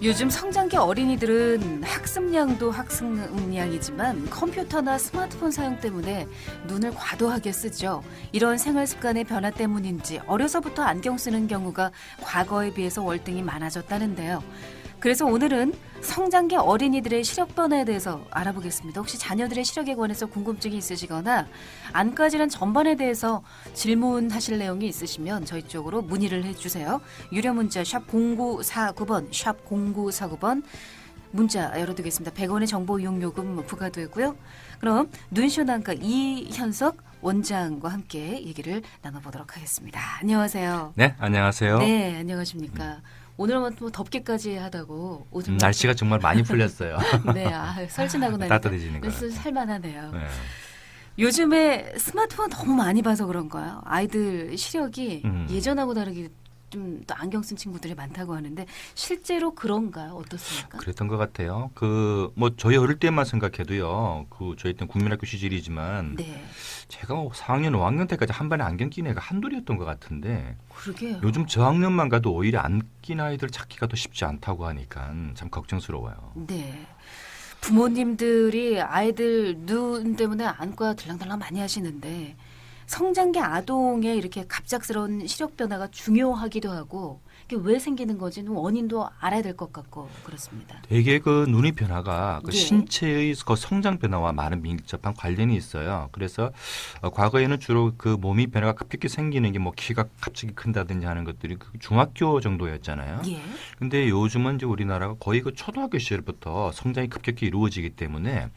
요즘 성장기 어린이들은 학습량도 학습량이지만 컴퓨터나 스마트폰 사용 때문에 눈을 과도하게 쓰죠. 이런 생활 습관의 변화 때문인지 어려서부터 안경 쓰는 경우가 과거에 비해서 월등히 많아졌다는데요. 그래서 오늘은 성장기 어린이들의 시력 변화에 대해서 알아보겠습니다. 혹시 자녀들의 시력에 관해서 궁금증이 있으시거나 안과 질환 전반에 대해서 질문하실 내용이 있으시면 저희 쪽으로 문의를 해주세요. 유료 문자 샵 0949번 샵 0949번 문자 열어두겠습니다. 100원의 정보 이용요금 부과되고요. 그럼 눈시원 안과 이현석 원장과 함께 얘기를 나눠보도록 하겠습니다. 안녕하세요. 네, 안녕하세요. 네, 안녕하십니까. 오늘은 또 덥기까지 하다고 오줌 날씨가 정말 많이 풀렸어요. 네, 설진하고 나니까 따뜻해지는 거 같아요. 살만하네요. 네. 요즘에 스마트폰 너무 많이 봐서 그런가요? 아이들 시력이 예전하고 다르게 좀 또 안경 쓴 친구들이 많다고 하는데 실제로 그런가요? 어떻습니까? 그랬던 것 같아요. 뭐 저희 어릴 때만 생각해도요. 저희 때는 국민학교 시절이지만 네, 제가 4학년, 5학년 때까지 한 반에 안경 낀 애가 한둘이었던 것 같은데 그러게요. 요즘 저학년만 가도 오히려 안 낀 아이들 찾기가 더 쉽지 않다고 하니까 참 걱정스러워요. 네. 부모님들이 아이들 눈 때문에 안과 들랑달랑 많이 하시는데 성장기 아동의 이렇게 갑작스러운 시력 변화가 중요하기도 하고 이게 왜 생기는 건지는 원인도 알아야 될 것 같고 그렇습니다. 되게 눈의 변화가 예. 신체의 성장 변화와 많은 밀접한 관련이 있어요. 그래서 과거에는 주로 몸이 변화가 급격히 생기는 게 뭐 키가 갑자기 큰다든지 하는 것들이 중학교 정도였잖아요. 예. 근데 요즘은 이제 우리나라가 거의 초등학교 시절부터 성장이 급격히 이루어지기 때문에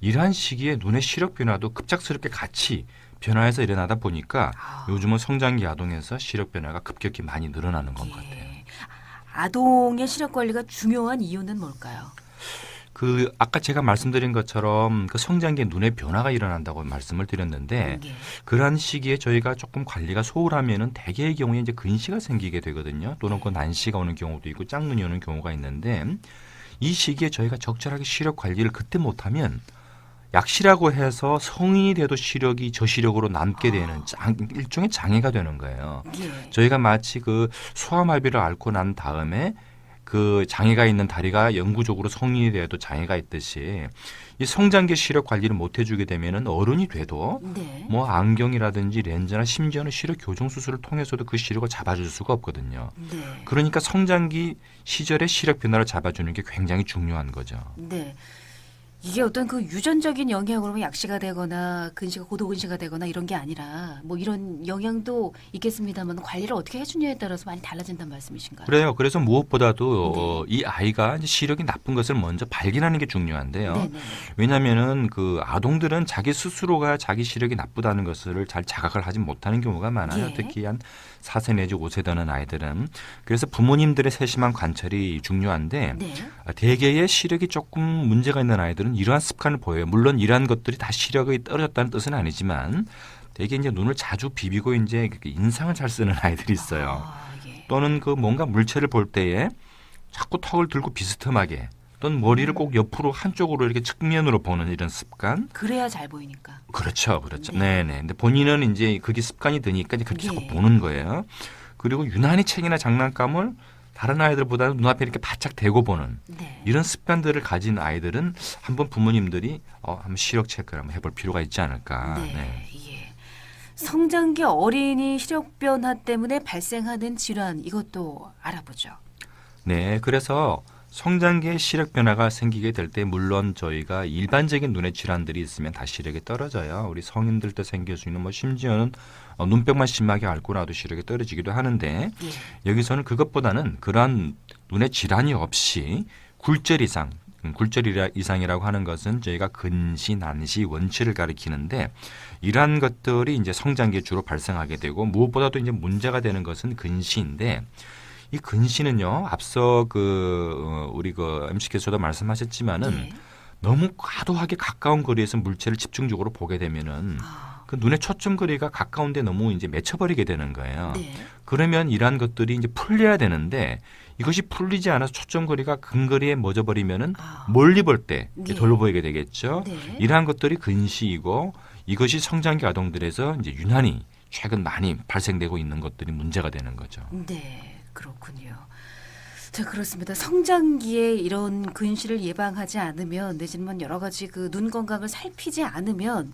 이러한 시기에 눈의 시력 변화도 급작스럽게 같이 변화해서 일어나다 보니까 요즘은 성장기 아동에서 시력 변화가 급격히 많이 늘어나는 것 같아요. 아동의 시력 관리가 중요한 이유는 뭘까요? 아까 제가 말씀드린 것처럼 성장기에 눈의 변화가 일어난다고 말씀을 드렸는데 예. 그러한 시기에 저희가 조금 관리가 소홀하면은 대개의 경우에 이제 근시가 생기게 되거든요. 또는 난시가 오는 경우도 있고 짝눈이 오는 경우가 있는데 이 시기에 저희가 적절하게 시력 관리를 그때 못하면 약시라고 해서 성인이 돼도 시력이 저시력으로 남게 되는 일종의 장애가 되는 거예요. 예. 저희가 마치 소아마비를 앓고 난 다음에 장애가 있는 다리가 영구적으로 성인이 돼도 장애가 있듯이 이 성장기 시력 관리를 못 해주게 되면은 어른이 돼도 네. 뭐 안경이라든지 렌즈나 심지어는 시력 교정 수술을 통해서도 그 시력을 잡아줄 수가 없거든요. 네. 그러니까 성장기 시절의 시력 변화를 잡아주는 게 굉장히 중요한 거죠. 네. 이게 어떤 유전적인 영향으로 약시가 되거나 근시가 고도근시가 되거나 이런 게 아니라 뭐 이런 영향도 있겠습니다만 관리를 어떻게 해주냐에 따라서 많이 달라진다는 말씀이신가요? 그래요. 그래서 무엇보다도 이 아이가 이제 시력이 나쁜 것을 먼저 발견하는 게 중요한데요. 네네. 왜냐하면은 아동들은 자기 스스로가 자기 시력이 나쁘다는 것을 잘 자각을 하지 못하는 경우가 많아요. 예. 특히 한 4세 내지 5세 되는 아이들은. 그래서 부모님들의 세심한 관찰이 중요한데 네. 대개의 시력이 조금 문제가 있는 아이들은 이러한 습관을 보여요. 물론 이러한 것들이 다 시력이 떨어졌다는 뜻은 아니지만 대개 이제 눈을 자주 비비고 이제 인상을 잘 쓰는 아이들이 있어요. 예. 또는 뭔가 물체를 볼 때에 자꾸 턱을 들고 비스듬하게 또는 머리를 꼭 옆으로 한쪽으로 이렇게 측면으로 보는 이런 습관. 그래야 잘 보이니까. 그렇죠. 네. 네네. 근데 본인은 이제 그게 습관이 되니까 이제 그렇게 자꾸 예. 보는 거예요. 그리고 유난히 책이나 장난감을 다른 아이들보다는 눈앞에 이렇게 바짝 대고 보는 네. 이런 습관들을 가진 아이들은 한번 부모님들이 한번 시력 체크를 한번 해볼 필요가 있지 않을까. 네. 예. 성장기 어린이 시력 변화 때문에 발생하는 질환 이것도 알아보죠. 네. 그래서 성장기에 시력 변화가 생기게 될 때 물론 저희가 일반적인 눈의 질환들이 있으면 다 시력이 떨어져요. 우리 성인들 때 생길 수 있는 심지어는 눈병만 심하게 앓고 나도 시력이 떨어지기도 하는데 예. 여기서는 그것보다는 그러한 눈의 질환이 없이 굴절 이상, 굴절 이상이라고 하는 것은 저희가 근시, 난시, 원치를 가리키는데 이러한 것들이 이제 성장기에 주로 발생하게 되고 무엇보다도 이제 문제가 되는 것은 근시인데 이 근시는요, 앞서 우리 MC께서도 말씀하셨지만은 예. 너무 과도하게 가까운 거리에서 물체를 집중적으로 보게 되면은 눈의 초점 거리가 가까운데 너무 이제 맺혀버리게 되는 거예요. 네. 그러면 이러한 것들이 이제 풀려야 되는데 이것이 풀리지 않아서 초점 거리가 근거리에 멎어버리면은 멀리 볼 때 네. 돌로 보이게 되겠죠. 네. 이러한 것들이 근시이고 이것이 성장기 아동들에서 이제 유난히 최근 많이 발생되고 있는 것들이 문제가 되는 거죠. 네. 그렇군요. 자, 그렇습니다. 성장기에 이런 근시를 예방하지 않으면 내지는 뭐 여러 가지 그 눈 건강을 살피지 않으면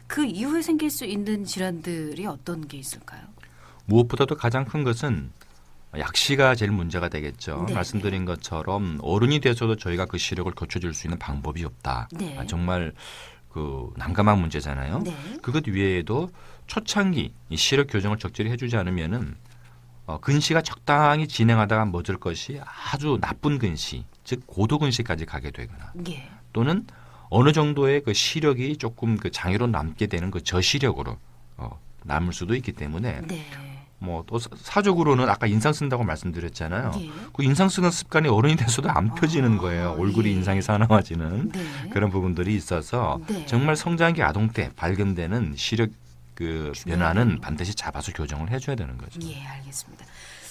그 이후에 생길 수 있는 질환들이 어떤 게 있을까요? 무엇보다도 가장 큰 것은 약시가 제일 문제가 되겠죠. 네. 말씀드린 것처럼 어른이 돼서도 저희가 그 시력을 고쳐줄 수 있는 방법이 없다. 네. 정말 그 난감한 문제잖아요. 네. 그것 외에도 초창기 이 시력 교정을 적절히 해주지 않으면은 근시가 적당히 진행하다가 멎을 것이 아주 나쁜 근시, 즉 고도 근시까지 가게 되거나 예. 또는 어느 정도의 그 시력이 조금 그 장애로 남게 되는 그 저시력으로 남을 수도 있기 때문에 네. 뭐 또 사적으로는 아까 인상 쓴다고 말씀드렸잖아요. 예. 그 인상 쓰는 습관이 어른이 돼서도 안 펴지는 거예요. 얼굴이 예. 인상이 사나워지는 네. 그런 부분들이 있어서 네. 정말 성장기 아동 때 발견되는 시력 그 변화는 중요하네요. 반드시 잡아서 교정을 해줘야 되는 거죠. 예, 알겠습니다.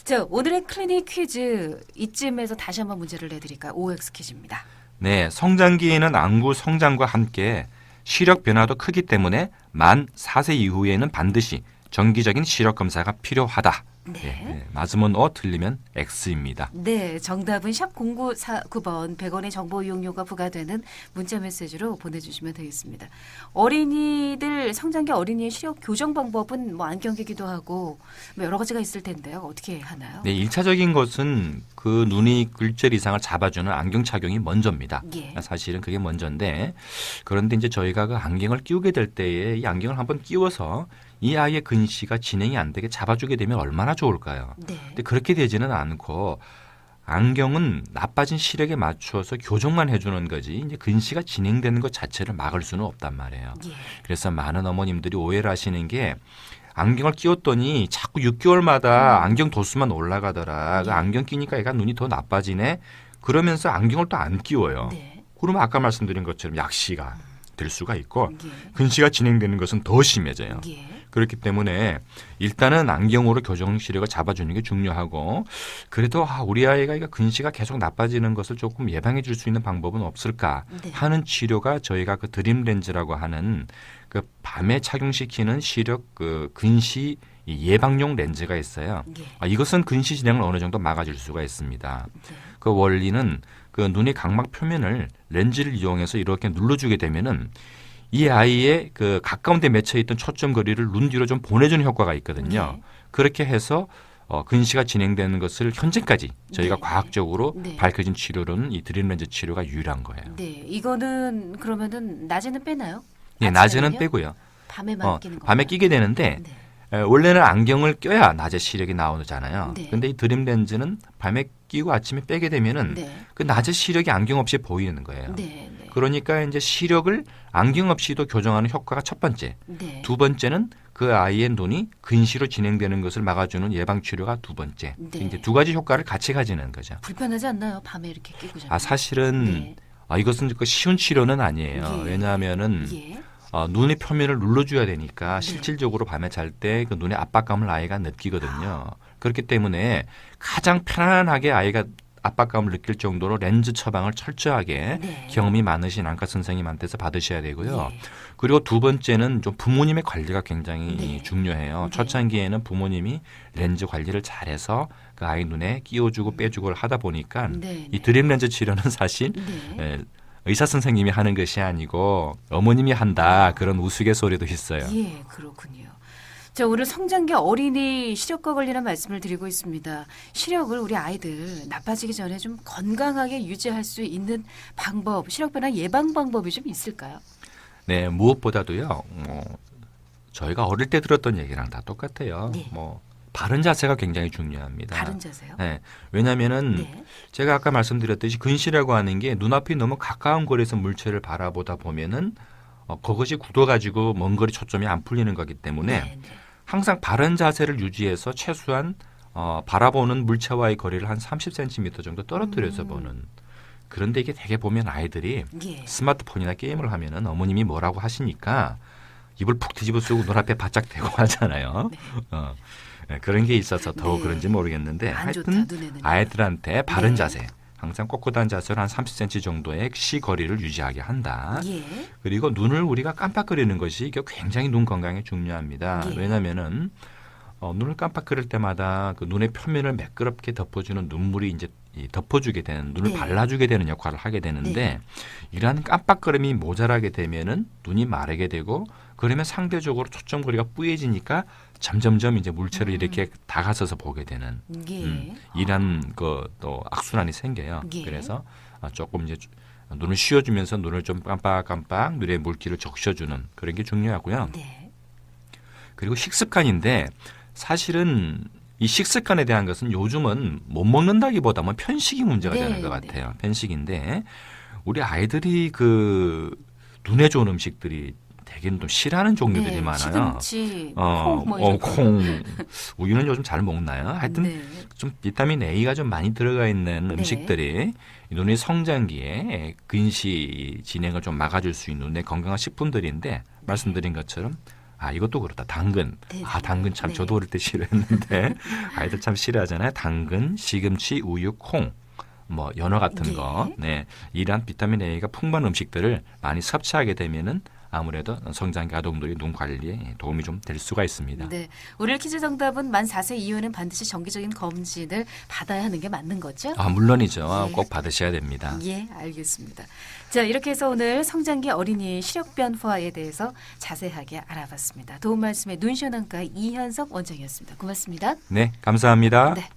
자, 오늘의 클리닉 퀴즈 이쯤에서 다시 한번 문제를 내드릴까요? OX 퀴즈입니다. 네, 성장기에는 안구 성장과 함께 시력 변화도 크기 때문에 만 4세 이후에는 반드시 정기적인 시력 검사가 필요하다. 네. 네, 맞으면 O, 틀리면 X입니다. 네, 정답은 샵 0949번 100원의 정보 이용료가 부과되는 문자 메시지로 보내주시면 되겠습니다. 어린이들 성장기 어린이의 시력 교정 방법은 뭐 안경 끼기도 하고 뭐 여러 가지가 있을 텐데요. 어떻게 하나요? 네, 1차적인 것은 그 눈이 글절 이상을 잡아주는 안경 착용이 먼저입니다. 예. 사실은 그게 먼저인데 그런데 이제 저희가 그 안경을 끼우게 될 때에 이 안경을 한번 끼워서 이 아이의 근시가 진행이 안 되게 잡아주게 되면 얼마나 좋을까요? 네. 근데 그렇게 되지는 않고 안경은 나빠진 시력에 맞추어서 교정만 해주는 거지 이제 근시가 진행되는 것 자체를 막을 수는 없단 말이에요. 예. 그래서 많은 어머님들이 오해를 하시는 게 안경을 끼웠더니 자꾸 6개월마다 안경 도수만 올라가더라. 그 예. 안경 끼니까 애가 눈이 더 나빠지네. 그러면서 안경을 또 안 끼워요. 네. 그러면 아까 말씀드린 것처럼 약시가 될 수가 있고 예. 근시가 진행되는 것은 더 심해져요. 예. 그렇기 때문에 일단은 안경으로 교정 시력을 잡아주는 게 중요하고 그래도 우리 아이가 근시가 계속 나빠지는 것을 조금 예방해 줄 수 있는 방법은 없을까 네. 하는 치료가 저희가 그 드림 렌즈라고 하는 그 밤에 착용시키는 시력 그 근시 예방용 렌즈가 있어요. 예. 이것은 근시 진행을 어느 정도 막아줄 수가 있습니다. 네. 그 원리는 그 눈의 각막 표면을 렌즈를 이용해서 이렇게 눌러주게 되면은 이 아이의 그 가까운 데 맺혀 있던 초점 거리를 눈 뒤로 좀 보내주는 효과가 있거든요. 네. 그렇게 해서 근시가 진행되는 것을 현재까지 저희가 네. 과학적으로 네. 밝혀진 치료로는 이 드림렌즈 치료가 유일한 거예요. 네. 이거는 그러면은 낮에는 빼나요? 네, 아침에는요? 낮에는 빼고요. 밤에만 끼는 거. 밤에 끼게 되는데 네. 원래는 안경을 껴야 낮에 시력이 나오잖아요. 네. 근데 이 드림렌즈는 밤에 끼고 아침에 빼게 되면은 네. 그 낮에 시력이 안경 없이 보이는 거예요. 네. 네. 그러니까 이제 시력을 안경 없이도 교정하는 효과가 첫 번째. 네. 두 번째는 그 아이의 눈이 근시로 진행되는 것을 막아주는 예방 치료가 두 번째. 네. 이제 두 가지 효과를 같이 가지는 거죠. 불편하지 않나요? 밤에 이렇게 끼고 자면. 사실은 네. 이것은 그 쉬운 치료는 아니에요. 예. 왜냐하면은 예. 눈의 표면을 눌러줘야 되니까 네. 실질적으로 밤에 잘 때 그 눈의 압박감을 아이가 느끼거든요. 그렇기 때문에 가장 편안하게 아이가 압박감을 느낄 정도로 렌즈 처방을 철저하게 네. 경험이 많으신 안과 선생님한테서 받으셔야 되고요. 예. 그리고 두 번째는 좀 부모님의 관리가 굉장히 네. 중요해요. 네. 초창기에는 부모님이 렌즈 관리를 잘해서 그 아이 눈에 끼워주고 빼주고를 하다 보니까 네. 이 드림 렌즈 치료는 사실 네. 의사 선생님이 하는 것이 아니고 어머님이 한다 그런 우스갯소리도 있어요. 예, 그렇군요. 자, 오늘 성장기 어린이 시력과 관련한 말씀을 드리고 있습니다. 시력을 우리 아이들 나빠지기 전에 좀 건강하게 유지할 수 있는 방법, 시력 변화 예방 방법이 좀 있을까요? 네, 무엇보다도요. 저희가 어릴 때 들었던 얘기랑 다 똑같아요. 네. 바른 자세가 굉장히 중요합니다. 바른 자세요? 네, 왜냐하면은 네. 제가 아까 말씀드렸듯이 근시라고 하는 게 눈앞이 너무 가까운 거리에서 물체를 바라보다 보면은 그것이 굳어가지고 먼 거리 초점이 안 풀리는 거기 때문에 네. 네. 항상 바른 자세를 유지해서 최소한 바라보는 물체와의 거리를 한 30cm 정도 떨어뜨려서 보는. 그런데 이게 되게 보면 아이들이 예. 스마트폰이나 게임을 하면은 어머님이 뭐라고 하시니까 입을 푹 뒤집어 쓰고 눈앞에 바짝 대고 하잖아요. 네, 그런 게 있어서 더 네. 그런지 모르겠는데 안 좋다, 하여튼 눈에는. 아이들한테 바른 네. 자세 항상 꼿꼿한 자세로 한 30cm 정도의 시거리를 유지하게 한다. 예. 그리고 눈을 우리가 깜빡거리는 것이 이게 굉장히 눈 건강에 중요합니다. 예. 왜냐하면은 눈을 깜빡거릴 때마다 그 눈의 표면을 매끄럽게 덮어주는 눈물이 이제 덮어주게 되는 눈을 네. 발라주게 되는 역할을 하게 되는데 이러한 깜빡거림이 모자라게 되면은 눈이 마르게 되고 그러면 상대적으로 초점거리가 뿌얘지니까 점점점 이제 물체를 이렇게 다가서서 보게 되는 예. 이런 또 악순환이 생겨요. 예. 그래서 조금 이제 눈을 쉬어주면서 눈을 좀 깜빡깜빡 눈에 물기를 적셔주는 그런 게 중요하고요. 네. 그리고 식습관인데 사실은 이 식습관에 대한 것은 요즘은 못 먹는다기보다는 편식이 문제가 네, 되는 것 네. 같아요. 편식인데 우리 아이들이 그 눈에 좋은 음식들이 되게는 좀 싫어하는 종류들이 네. 많아요. 시금치, 콩, 뭐 이런 거. 콩, 우유는 요즘 잘 먹나요? 하여튼 네. 좀 비타민 A가 좀 많이 들어가 있는 네. 음식들이 눈의 성장기에 근시 진행을 좀 막아줄 수 있는 눈의 건강한 식품들인데 말씀드린 것처럼 이것도 그렇다. 당근. 네, 당근 참 네. 저도 어릴 때 싫어했는데 아이들 참 싫어하잖아요. 당근, 시금치, 우유, 콩. 뭐 연어 같은 예. 거. 네. 이러한 비타민 A가 풍부한 음식들을 많이 섭취하게 되면은 아무래도 성장기 아동들의 눈 관리에 도움이 좀 될 수가 있습니다. 네. 오늘 퀴즈 정답은 만 4세 이후에는 반드시 정기적인 검진을 받아야 하는 게 맞는 거죠? 물론이죠. 예. 꼭 받으셔야 됩니다. 예, 알겠습니다. 자, 이렇게 해서 오늘 성장기 어린이의 시력 변화에 대해서 자세하게 알아봤습니다. 도움 말씀에 눈시원한과 이현석 원장이었습니다. 고맙습니다. 네, 감사합니다. 네.